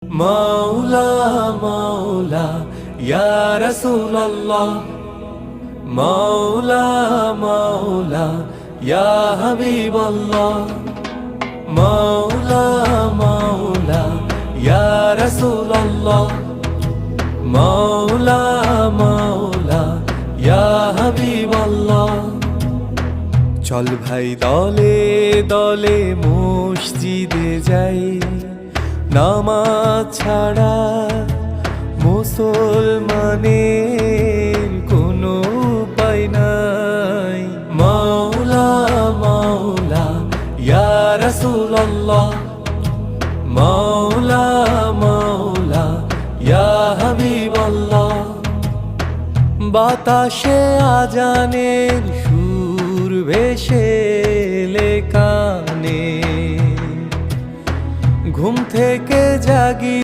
মাওলা মাওলা ইয়া রাসূলুল্লাহ, মাওলা মাওলা ইয়া হাবিবাল্লাহ, মাওলা মাওলা ইয়া রাসূলুল্লাহ, মাওলা মাওলা ইয়া হাবিবাল্লাহ। চল ভাই দলে দলে মসজিদে যাই, নামাজ ছাড়া মুসলমানের কোনো উপায় নাই। মাওলা মাওলা ইয়া রাসূলুল্লাহ, মাওলা মাওলা ইয়া হাবিবাল্লাহ। বাতাসে আজানের সুর ভেসে এলে কানে, ঘুম থেকে জাগি